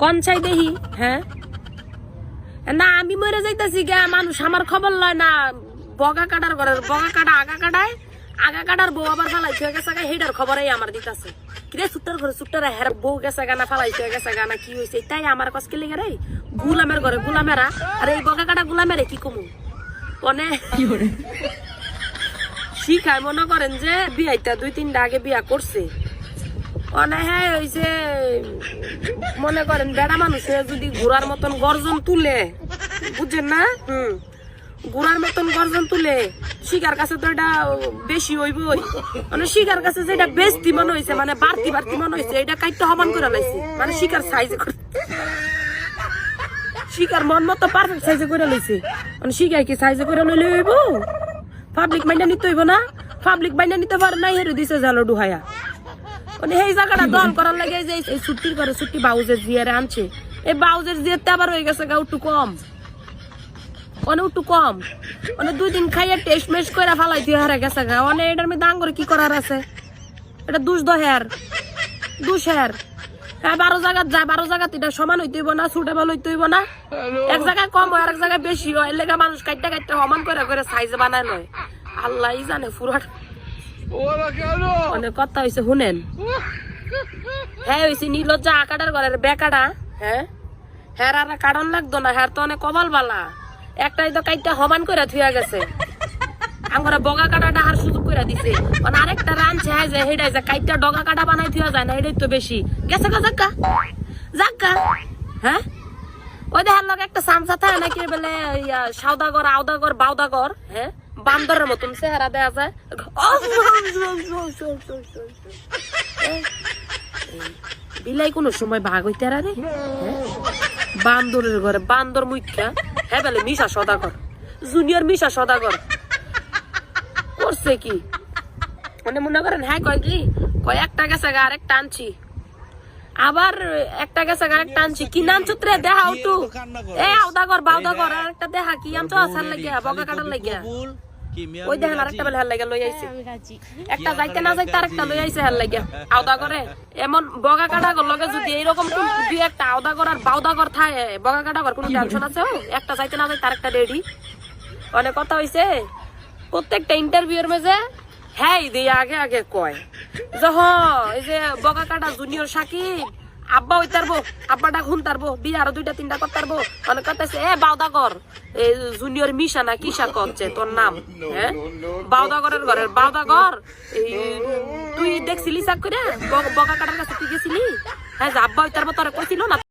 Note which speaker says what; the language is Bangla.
Speaker 1: কনসাই দেহি হ্যাঁ না আমি মরে যাইতাছি গে মানুষ আমার খবর লয় না বগা কাটার ঘরের বগা কাটা আগা কাটার বউ আবার ফালাইছে গেছে গা হেডার খবরই আমার দিতাছে কিরে সুট্টার ঘরে সুট্টারা হের বউ গেছে গানা ফালাইছে গেছে গানা কি হইছে তাই আমার কসকে লেগে রে গুলামের ঘরে গুলামেরা আর এই বগা কাটা গুলামেরে কি কমু কোনে শিখায় মনে করেন যে বিয়াইটা 2-3টা আগে বিয়া করছে অনে হ্যাঁ হইছে মনে করেন বেড়া মানুষে যদি ঘোড়ার মতন গর্জন তুলে বুঝছেন না ঘোড়ার মতন গর্জন তুলে শিকার কাছে তো এটা বেশি হইবই মানে শিকার কাছে যেটা বেশি মনে হয়েছে মানে বাড়তি মনে হয়েছে এটা কাইটটা সমান করে লাইছে মানে শিকার সাইজে করে শিকার মন মতো পারফেক্ট সাইজে করে লইছে মানে শিকার কি সাইজে করে লইলে হইব পাবলিক মাইন্ডা নিতে হইব না পাবলিক মাইন্ডা নিতে পারে না হেরে দিছে জালো ডুহাইয়া মানে এই জায়গাটা দল করার লাগে যে এই ছুটির করে ছুটি বাউজের জিয়ারে আনছে এই বাউজের জিয়ারতে আবার হয়ে গেছে গা একটু কম অনেক একটু কম মানে 2 দিন খাইয়ে টেস্ট মেস্ট করে ফালাই দিয়ে হারা গেছে গা অনেক এটার মধ্যে আঙ্গুরে কি করার আছে এটা দুষ দহের হ্যাঁ 12 জায়গায় যায় 12 জায়গা এটা সমান হইতে হইব না সুটেবল হইতে হইব না এক জায়গায় কম হয় আর এক জায়গায় বেশি হয় এর লেগে মানুষ কাটতে সমান করে সাইজে বানায় নয় আল্লাহই জানে পুরাট অনেক কথা হয়েছে শুনেন হ্যাঁ হয়েছে নির্লজ্জা আকাটার ঘরের বেকাটা হ্যাঁ হ্যাঁ আর কারণ লাগতো না হ্যাঁ তো অনেক কপাল বালা একটাই তো কাইটটা সমান করে থুয়া গেছে আমরা বগা কাটাটা আর সুযোগ করে দিছে মানে আরেকটা রানছে হ্যাঁ যে হেডাই যে কাইটটা ডগা কাটা বানাই থুয়া যায় না এটাই তো বেশি গেছে গা জাক্কা হ্যাঁ ওই দেখার লগে একটা সামসা থাকে নাকি বলে সাউদাগর আউদাগর বাউদাগর হ্যাঁ বান্দরের মতন চেহারা দেয়া যায় বিলাই কোন সময় ভাগ হইতে রে বান্দরের ঘরে বান্দর মুখ্যা হ্যাঁ বলে মিশা সদাগর জুনিয়র মিশা সদাগর করছে কি মানে মনে করেন হ্যাঁ কয় কি কয় একটা গেছে গা আরেকটা আনছি আবার একটা গেছে গা আরেকটা আনছি কি নাম চুত্রে দেখা উঠু এ আউদাগর বাউদাগর আর একটা দেখা কি আনছো আসার লাগিয়া বগা কাটার লাগিয়া ওই দেখেন আরেকটা বেলা হার লাগিয়া লই আইছে একটা যাইতে না যাইতে আরেকটা লই আইছে হার লাগিয়া আউদা করে এমন বগা কাটা গর লগে যদি এইরকম দুই একটা আউদা কর আর বাউদা কর থাকে বগা কাটা কর কোনো টেনশন আছে একটা যাইতে না যাইতে আরেকটা রেডি অনেক কথা হইছে প্রত্যেকটা ইন্টারভিউর মাঝে হ্যাঁ দিয়ে আগে কয় যখন এই যে বগা কাটা জুনিয়র সাকিব আব্বা হই তারবো আব্বাটা খুন তারবো বিয়ে আরো 2-3টা কর তারবো অনেক কথা আছে বাউদাগর এই জুনিয়র মিশা না কিসা করছে তোর নাম হ্যাঁ বাউদাগরের ঘরের বাউদাগর তুই দেখছিলি চাক করে বগা কাটার কাছে তুই গেছিলি হ্যাঁ আব্বা হই তারবো তোরা কইছিল না